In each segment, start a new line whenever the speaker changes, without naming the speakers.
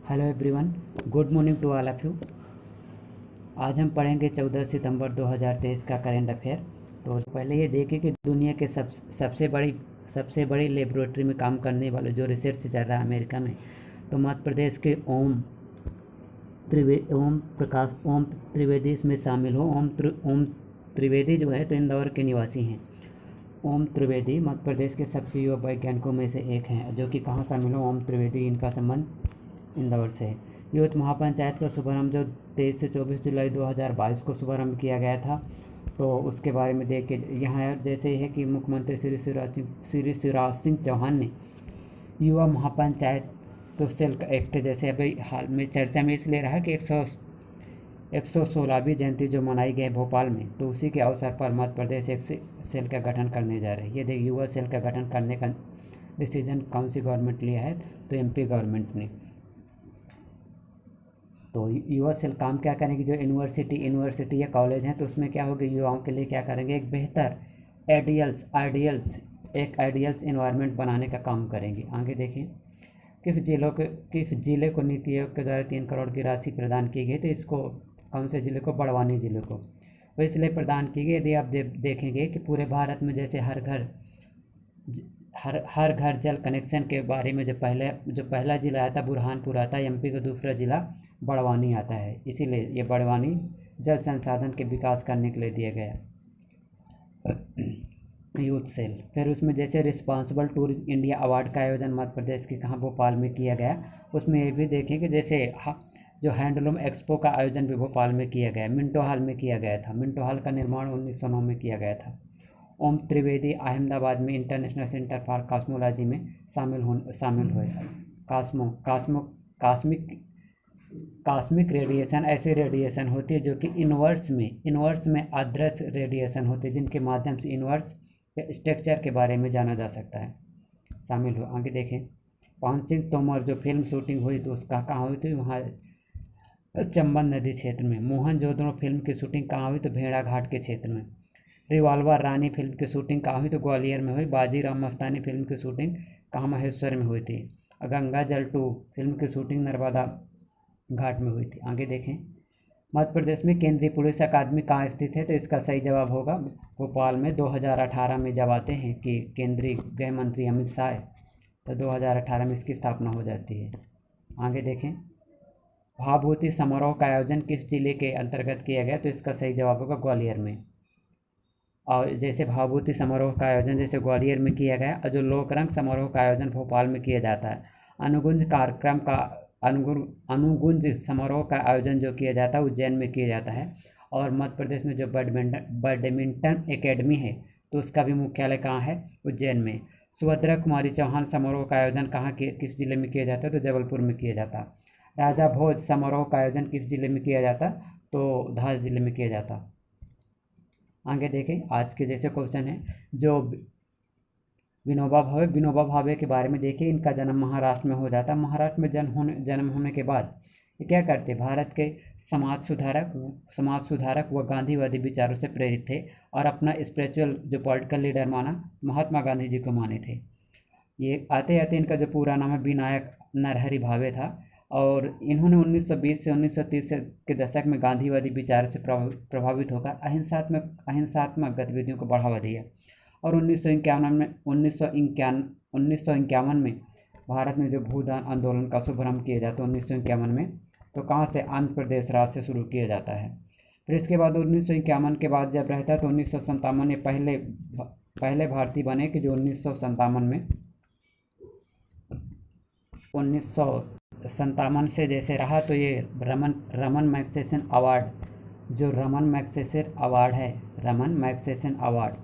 Hello everyone, good morning to all of you. आज हम पढ़ेंगे 14 सितंबर 2023 का करंट अफेयर। तो पहले ये देखें कि दुनिया के सबसे बड़ी लेबोरेटरी में काम करने वाले जो रिसर्च चल रहा है अमेरिका में, तो मध्य प्रदेश के ओम त्रिवेदी इसमें शामिल हो। ओम त्रिवेदी जो है तो इंदौर के निवासी हैं। ओम त्रिवेदी मध्य प्रदेश के सबसे युवा वैज्ञानिकों में से एक हैं, जो कि कहाँ शामिल हो। ओम त्रिवेदी, इनका संबंध इंदौर से है। यूथ महापंचायत का शुभारंभ जो 23 से 24 जुलाई 2022 को शुभारंभ किया गया था, तो उसके बारे में देख के यहाँ जैसे है कि मुख्यमंत्री श्री शिवराज सिंह चौहान ने युवा महापंचायत तो सेल का एक्ट, जैसे अभी हाल में चर्चा में इसलिए रहा कि 116वीं जयंती जो मनाई गई भोपाल में, तो उसी के अवसर पर मध्य प्रदेश एक सेल का गठन करने जा रही है। ये देखिए, युवा सेल का गठन करने का डिसीजन कौन सी गवर्नमेंट लिया है, तो एमपी गवर्नमेंट ने। तो युवा सेल काम क्या करेंगे, जो यूनिवर्सिटी या कॉलेज हैं, तो उसमें क्या होगा, युवाओं के लिए क्या करेंगे, एक बेहतर आइडियल्स इन्वायरमेंट बनाने का काम करेंगे। आगे देखें, किस जिले को नीति आयोग के द्वारा 3 करोड़ की राशि प्रदान की गई, तो इसको कौन से जिले को, बड़वानी जिले को वो इसलिए प्रदान की गई। यदि आप देखेंगे कि पूरे भारत में जैसे हर घर जल कनेक्शन के बारे में जो पहला जिला आता बुरहानपुर आता है, एमपी का दूसरा जिला बड़वानी आता है, इसीलिए ये बड़वानी जल संसाधन के विकास करने के लिए दिया गया यूथ सेल। फिर उसमें जैसे रिस्पांसिबल टूरिज्म इंडिया अवार्ड का आयोजन मध्य प्रदेश के कहाँ, भोपाल में किया गया। उसमें ये भी देखें कि जैसे जो हैंडलूम एक्सपो का आयोजन भी भोपाल में किया गया, मिंटो हॉल में किया गया था। मिंटो हॉल का निर्माण 1909 में किया गया था। ओम त्रिवेदी अहमदाबाद में इंटरनेशनल सेंटर फॉर कॉस्मोलॉजी में शामिल हुए। कॉस्मिक रेडिएशन ऐसे रेडिएशन होती है जो कि इन्वर्स में अदृश्य रेडिएशन होती है, जिनके माध्यम से इन्वर्स स्ट्रक्चर के बारे में जाना जा सकता है। शामिल हो। आगे देखें, पवन सिंह तोमर जो फिल्म शूटिंग हुई तो उसका कहाँ हुई, तो वहाँ चंबल नदी क्षेत्र में। मोहनजोदड़ो फिल्म की शूटिंग कहाँ हुई, तो भेड़ाघाट के क्षेत्र में। रिवॉल्वर रानी फिल्म की शूटिंग कहाँ हुई, तो ग्वालियर में हुई। बाजीराव मस्तानी फिल्म की शूटिंग कहाँ, महेश्वर में हुई थी। गंगा जल 2 फिल्म की शूटिंग नर्मदा घाट में हुई थी। आगे देखें, मध्य प्रदेश में केंद्रीय पुलिस अकादमी कहाँ स्थित है, तो इसका सही जवाब होगा भोपाल में। 2018 में जब आते हैं कि केंद्रीय गृह मंत्री अमित शाह, तो 2018 में इसकी स्थापना हो जाती है। आगे देखें, भाभूति समारोह का आयोजन किस जिले के अंतर्गत किया गया, तो इसका सही जवाब होगा ग्वालियर में। और जैसे भाभूति समारोह का आयोजन जैसे ग्वालियर में किया गया, और जो लोकरंग समारोह का आयोजन भोपाल में किया जाता है। अनुगुंज समारोह का आयोजन जो किया जाता है उज्जैन में किया जाता है। और मध्य प्रदेश में जो बैडमिंटन एकेडमी है, तो उसका भी मुख्यालय कहाँ है, उज्जैन में। सुभद्रा कुमारी चौहान समारोह का आयोजन किस जिले में किया जाता है, तो जबलपुर में किया जाता। राजा भोज समारोह का आयोजन किस जिले में किया जाता, तो धार जिले में किया जाता। आगे देखें, आज के जैसे क्वेश्चन है जो विनोबा भावे के बारे में देखिए। इनका जन्म महाराष्ट्र में हो जाता है। महाराष्ट्र में जन्म होने के बाद ये क्या करते, भारत के समाज सुधारक व गांधीवादी विचारों से प्रेरित थे, और अपना स्पिरिचुअल जो पॉलिटिकल लीडर माना महात्मा गांधी जी को माने थे। ये आते आते इनका जो पूरा नाम है विनायक नरहरि भावे था, और इन्होंने 1920 से 1930 के दशक में गांधीवादी विचारों से प्रभावित होकर अहिंसात्मक गतिविधियों को बढ़ावा दिया। और 1951 में भारत में जो भूदान आंदोलन का शुभारंभ किया जाता है 1951 में, तो कहाँ से, आंध्र प्रदेश राज्य से शुरू किया जाता है। फिर इसके बाद 1951 के बाद जब रहता है तो 1957 में पहले भारतीय बने कि जो 1957 से जैसे रहा, तो ये रमन मैग्सेसन अवार्ड, जो रमन मैग्सेसन अवार्ड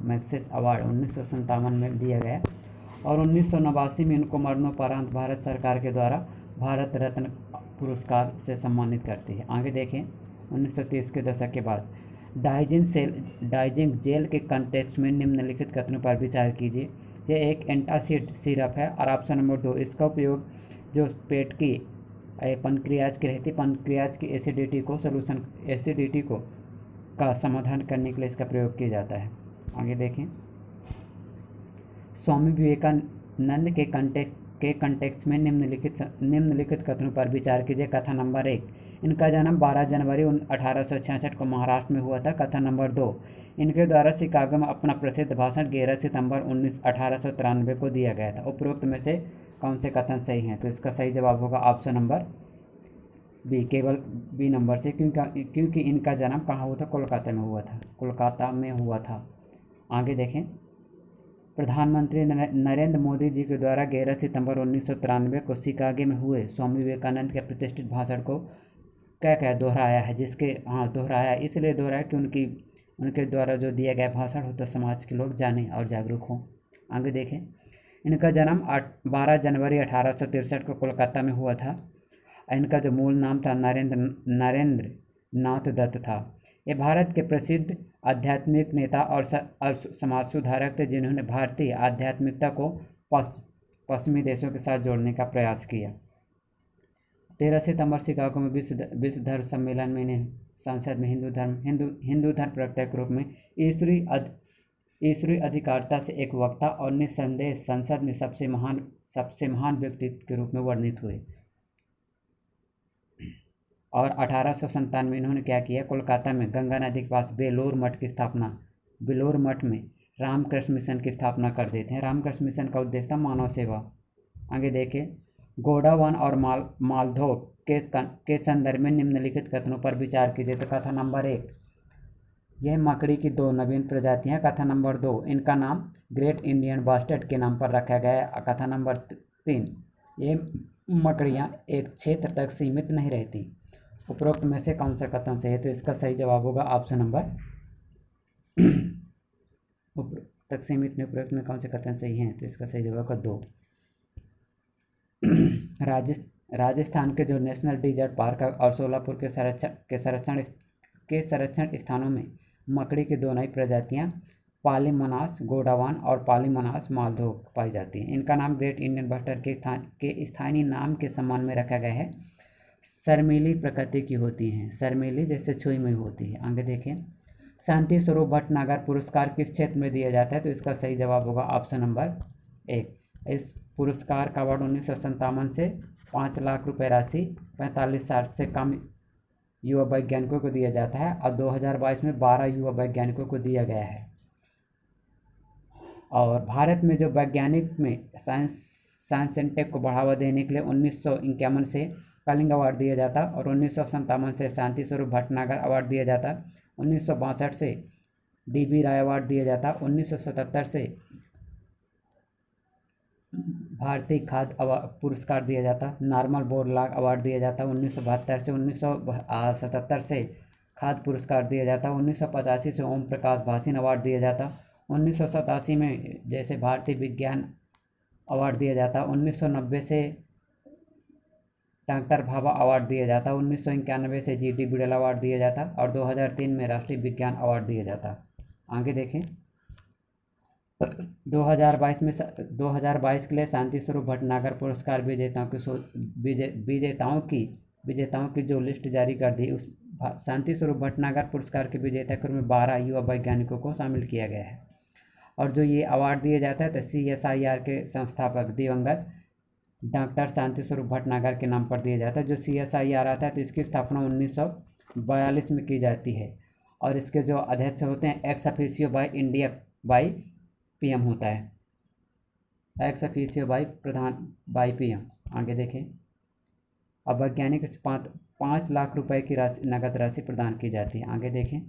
1957 में दिया गया। और 1989 में इनको मरणोपरांत भारत सरकार के द्वारा भारत रत्न पुरस्कार से सम्मानित करती है। आगे देखें, 1930 के दशक के बाद डाइजिंग जेल के कंटेक्स्ट में निम्नलिखित कथनों पर विचार कीजिए। यह एक एंटासिड सिरप है। और ऑप्शन नंबर 2, इसका उपयोग जो पेट की पनक्रियाज की एसिडिटी को का समाधान करने के लिए इसका प्रयोग किया जाता है। आगे देखें, स्वामी विवेकानंद के के कंटेक्स्ट में निम्नलिखित कथनों पर विचार कीजिए। कथन नंबर 1, इनका जन्म 12 जनवरी 1866 को महाराष्ट्र में हुआ था। कथन नंबर 2, इनके द्वारा शिकागो में अपना प्रसिद्ध भाषण 11 सितंबर 1893 को दिया गया था। उपरोक्त में से कौन से कथन सही हैं? तो इसका सही जवाब होगा ऑप्शन नंबर बी, केवल बी नंबर से, क्योंकि इनका जन्म कहाँ हुआ था? कोलकाता में हुआ था, कोलकाता में हुआ था। आगे देखें, प्रधानमंत्री नरेंद्र मोदी जी के द्वारा 11 सितंबर 1993 को शिकागो में हुए स्वामी विवेकानंद के प्रतिष्ठित भाषण को क्या दोहराया है? दोहराया इसलिए दोहराया कि उनके द्वारा जो दिया गया भाषण हो तो समाज के लोग जानें और जागरूक हों। आगे देखें, इनका जन्म 12 जनवरी 1863 को कोलकाता में हुआ था। इनका जो मूल नाम था नरेंद्र नाथ दत्त था। ये भारत के प्रसिद्ध आध्यात्मिक नेता और समाज सुधारक थे, जिन्होंने भारतीय आध्यात्मिकता को पश्चिमी देशों के साथ जोड़ने का प्रयास किया। 13 सितंबर शिकागो में विश्व धर्म सम्मेलन में इन्हें संसद में हिंदू धर्म प्रवर्तक के रूप में ईश्वरीय अधिकारिता से एक वक्ता और निस्संदेह संसद में सबसे महान व्यक्तित्व के रूप में वर्णित हुए। और 1897 में इन्होंने क्या किया? कोलकाता में गंगा नदी के पास बेलूर मठ में रामकृष्ण मिशन की स्थापना कर देते हैं। रामकृष्ण मिशन का उद्देश्य था मानव सेवा। आगे देखें, गोडावन और मालधोव के संदर्भ में निम्नलिखित कथनों पर विचार कीजिए। तो कथन नंबर 1, यह मकड़ी की 2 नवीन प्रजातियां। कथन नंबर 2, इनका नाम ग्रेट इंडियन बास्टर्ड के नाम पर रखा गया है। कथन नंबर 3, ये मकड़ियां एक क्षेत्र तक सीमित नहीं रहती। उपरोक्त में से कौन सा कथन सही है? तो इसका सही जवाब होगा ऑप्शन नंबर तक सीमित में उपरोक्त में कौन से कथन सही हैं? तो इसका सही जवाब होगा 2। राजस्थान के जो नेशनल डिजर्ट पार्क और सोलापुर के संरक्षण स्थानों में मकड़ी की 2 नई प्रजातियां पॉलीमोनास गोडावान और पॉलीमोनास मालधोव पाई जाती हैं। इनका नाम ग्रेट इंडियन बास्टर्ड के स्थानीय नाम के सम्मान में रखा गया है। शर्मीली प्रकृति की होती हैं, शर्मीली जैसे छुई मुई होती है। आगे देखें, शांति स्वरूप भटनागर पुरस्कार किस क्षेत्र में दिया जाता है? तो इसका सही जवाब होगा ऑप्शन नंबर 1। इस पुरस्कार का अवार्ड 1957 से 5 लाख रुपए राशि 45 साल से कम युवा वैज्ञानिकों को दिया जाता है और 2022 में 12 युवा वैज्ञानिकों को दिया गया है। और भारत में जो वैज्ञानिक में साइंस एंड टेक को बढ़ावा देने के लिए 1951 से कलिंग अवार्ड दिया जाता और 1957 से शांति स्वरूप भटनागर अवार्ड दिया जाता। 1962 से DB राय अवार्ड दिया जाता। 1977 से भारतीय खाद्य पुरस्कार दिया जाता। नॉर्मल बोरलाग अवार्ड दिया जाता। 1972 से 1977 से खाद्य पुरस्कार दिया जाता। 1985 से ओम प्रकाश भासीन अवार्ड दिया जाता। 1987 में जैसे भारतीय विज्ञान अवार्ड दिया जाता। 1990 से डॉक्टर भाभा अवार्ड दिया जाता। 1991 से GT बिड़ल अवार्ड दिया जाता और 2003 में राष्ट्रीय विज्ञान अवार्ड दिया जाता। आगे देखें, 2022 के लिए शांति स्वरूप भटनागर पुरस्कार विजेताओं की जो लिस्ट जारी कर दी, उस शांति स्वरूप भटनागर पुरस्कार के विजेता क्रम में 12 युवा वैज्ञानिकों को शामिल किया गया है। और जो ये अवार्ड दिया जाता है तो CSIR के संस्थापक दिवंगत डॉक्टर शांति स्वरूप भटनागर के नाम पर दिया जाता है। जो CSIR आता है तो इसकी स्थापना 1942 में की जाती है और इसके जो अध्यक्ष होते हैं एक्स ऑफिशियो बाई PM होता है, एक्स ऑफिशियो बाई PM। आगे देखें, अब वैज्ञानिक 5 लाख रुपए की नगद राशि प्रदान की जाती है। आगे देखें,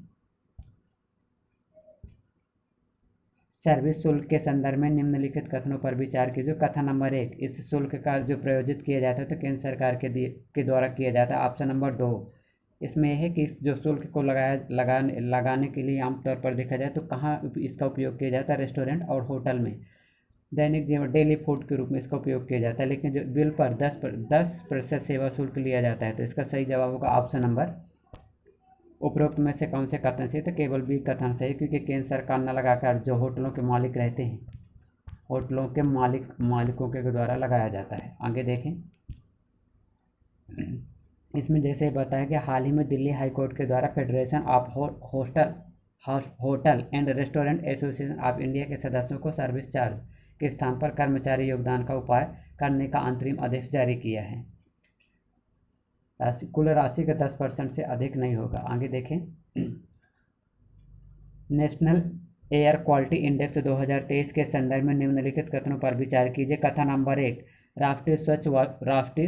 सर्विस शुल्क के संदर्भ में निम्नलिखित कथनों पर विचार कीजिए। कथन नंबर 1, इस शुल्क का जो प्रयोजित किया जाता है तो केंद्र सरकार के द्वारा किया जाता है। ऑप्शन नंबर 2, इसमें यह है कि इस जो शुल्क को लगाने के लिए आमतौर पर देखा जाए तो कहाँ इसका उपयोग किया जाता है? रेस्टोरेंट और होटल में दैनिक जीवन डेली फूड के रूप में इसका उपयोग किया जाता है। लेकिन जो बिल पर 10% सेवा शुल्क लिया जाता है। तो इसका सही जवाब होगा ऑप्शन नंबर, उपरोक्त में से कौन से कथन से? तो केवल B कथन सही, क्योंकि केंद्र सरकार न लगाकर जो होटलों के मालिक रहते हैं, होटलों के मालिकों के द्वारा लगाया जाता है। आगे देखें, इसमें जैसे बताया कि हाल ही में दिल्ली हाईकोर्ट के द्वारा federation of hotel and restaurant association of India के सदस्यों को सर्विस चार्ज के स्थान पर कर्मचारी योगदान का उपाय करने का अंतरिम आदेश जारी किया है। कुल राशि के 10% से अधिक नहीं होगा। आगे देखें, नेशनल एयर क्वालिटी इंडेक्स 2023 के संदर्भ में निम्नलिखित कथनों पर विचार कीजिए। कथन नंबर 1, राष्ट्रीय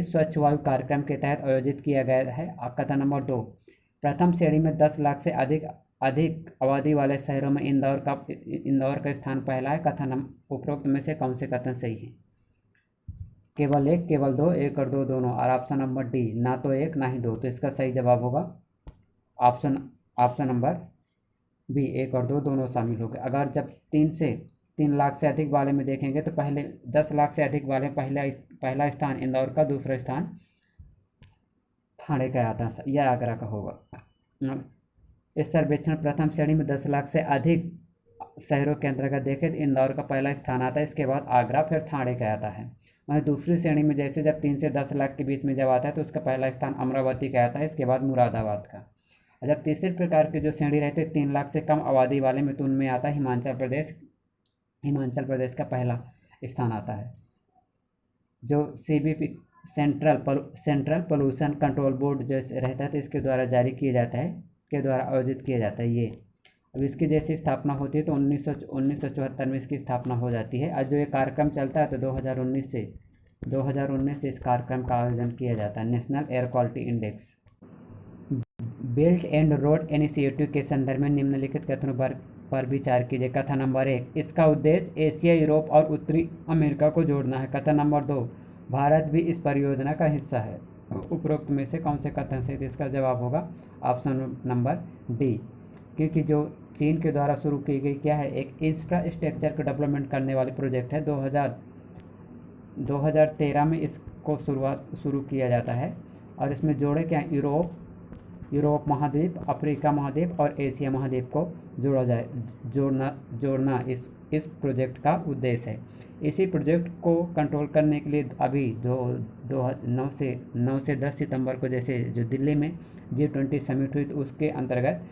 स्वच्छ वायु कार्यक्रम के तहत आयोजित किया गया है। कथन नंबर 2, प्रथम श्रेणी में 10 लाख से अधिक आबादी वाले शहरों में इंदौर का स्थान पहला है। कथन उपरोक्त में से कौन से कथन सही है? केवल 1, केवल 2, 1 और 2 दोनों। और ऑप्शन नंबर डी, ना तो 1 ना ही 2। तो इसका सही जवाब होगा ऑप्शन नंबर बी, 1 और 2 दोनों शामिल हो गए। अगर जब 3 लाख से अधिक वाले में देखेंगे तो पहले 10 लाख से अधिक वाले पहला स्थान इंदौर का, दूसरा स्थान ठाणे का आता है या आगरा का होगा। इस सर्वेक्षण प्रथम श्रेणी में 10 लाख से अधिक शहरों के अंतर्गत देखें तो इंदौर का पहला स्थान आता है, इसके बाद आगरा, फिर ठाणे का आता है। वहीं दूसरी श्रेणी में जैसे जब 3 से 10 लाख के बीच में जब आता है तो उसका पहला स्थान अमरावती का आता है, इसके बाद मुरादाबाद का। जब तीसरे प्रकार की जो श्रेणी रहती है 3 लाख से कम आबादी वाले में, तो उनमें आता है हिमाचल प्रदेश का पहला स्थान आता है। जो CBP central pollution control board जो रहता है तो इसके द्वारा जारी किया जाता है, के द्वारा आयोजित किया जाता है ये। अब इसकी जैसी स्थापना होती है तो 1974 में इसकी स्थापना हो जाती है। आज जो ये कार्यक्रम चलता है तो 2019 से इस कार्यक्रम का आयोजन किया जाता है, national air quality index. Belt and road initiative के संदर्भ में निम्नलिखित कथनों पर विचार कीजिए। कथन नंबर 1, इसका उद्देश्य एशिया, यूरोप और उत्तरी अमेरिका को जोड़ना है। कथन नंबर 2, भारत भी इस परियोजना का हिस्सा है। उपरोक्त में से कौन से कथन से? इसका जवाब होगा ऑप्शन नंबर डी, क्योंकि जो चीन के द्वारा शुरू की गई क्या है, एक इंफ्रास्ट्रक्चर को डेवलपमेंट करने वाली प्रोजेक्ट है। 2013 में इसको शुरू किया जाता है और इसमें जोड़े क्या, यूरोप महाद्वीप, अफ्रीका महाद्वीप और एशिया महाद्वीप को जोड़ना इस प्रोजेक्ट का उद्देश्य है। इसी प्रोजेक्ट को कंट्रोल करने के लिए अभी 9 से 10 सितंबर को जैसे जो दिल्ली में G20 समिट हुई तो उसके अंतर्गत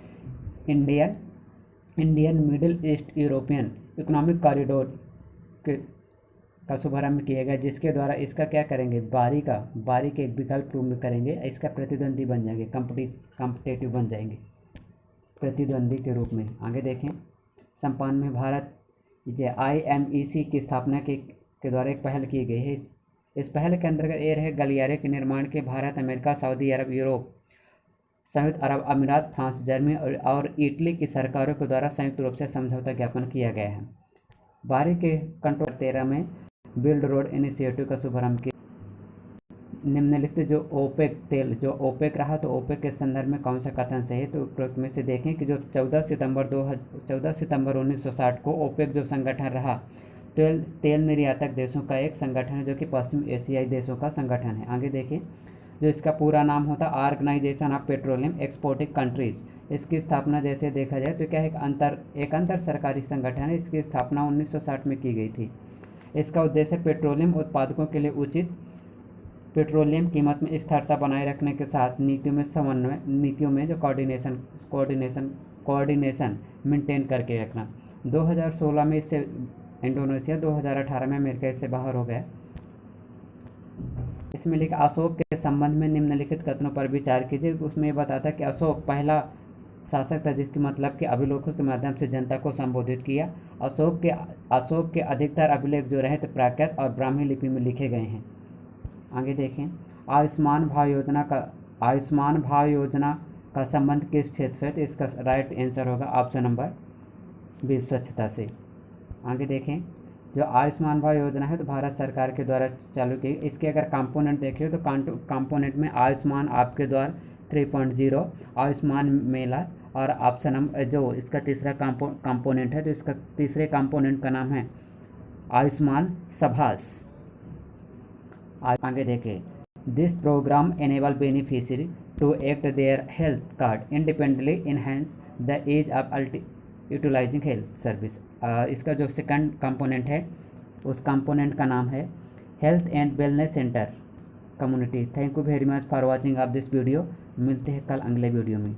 Indian middle east European economic corridor का शुभारंभ किया गया, जिसके द्वारा इसका क्या करेंगे, बारी के एक विकल्प रूप में करेंगे, इसका प्रतिद्वंदी बन जाएंगे, कॉम्पिटिटिव बन जाएंगे प्रतिद्वंदी के रूप में। आगे देखें, संपान में भारत IMEC की स्थापना के द्वारा एक पहल की गई है। इस पहल के अंतर्गत ये रहे गलियारे के निर्माण के भारत, अमेरिका, सऊदी अरब, यूरोप, संयुक्त अरब अमीरात, फ्रांस, जर्मनी और इटली की सरकारों के द्वारा संयुक्त रूप से समझौता ज्ञापन किया गया है। बारी के कंट्रोल 13 में बिल्ड रोड इनिशिएटिव का शुभारंभ किया। निम्नलिखित जो ओपेक रहा तो ओपेक के संदर्भ में कौन सा कथन सही है? तो उपरोक्त में से देखें कि जो 14 सितंबर 1960 को ओपेक जो संगठन रहा तेल निर्यातक देशों का एक संगठन है, जो कि पश्चिम एशियाई देशों का संगठन है। आगे देखिए, जो इसका पूरा नाम होता organisation of petroleum exporting countries. इसकी स्थापना जैसे देखा जाए तो क्या है, एक अंतर सरकारी संगठन है। इसकी स्थापना 1960 में की गई थी। इसका उद्देश्य पेट्रोलियम उत्पादकों के लिए उचित पेट्रोलियम कीमत में स्थिरता बनाए रखने के साथ नीतियों में जो कोऑर्डिनेशन मेंटेन करके रखना। 2016 में इससे इंडोनेशिया, 2018 में अमेरिका इससे बाहर हो गया। इसमें लिखा अशोक के संबंध में निम्नलिखित कथनों पर विचार कीजिए। उसमें ये बताता है कि अशोक पहला शासक था जिसके मतलब के अभिलेखों के माध्यम से जनता को संबोधित किया। अशोक के अधिकतर अभिलेख जो रहे थे प्राकृत और ब्राह्मी लिपि में लिखे गए हैं। आगे देखें, आयुष्मान भाव योजना का संबंध किस क्षेत्र से? तो इसका राइट आंसर होगा ऑप्शन नंबर बी, स्वच्छता से। आगे देखें, जो आयुष्मान भाव योजना है तो भारत सरकार के द्वारा चालू की। इसके अगर कंपोनेंट देखें तो कंपोनेंट में आयुष्मान आपके द्वार 3.0, आयुष्मान मेला और ऑप्शन नंबर जो इसका तीसरा कंपोनेंट है तो इसका तीसरे कंपोनेंट का नाम है आयुष्मान सभास। आगे देखें, this programme enable beneficiary to act their health card independently enhance the ease of utilising health service. इसका जो सेकंड कंपोनेंट है उस कंपोनेंट का नाम है health and wellness centre community. Thank you very much for watching of this video. मिलते हैं कल अगले वीडियो में।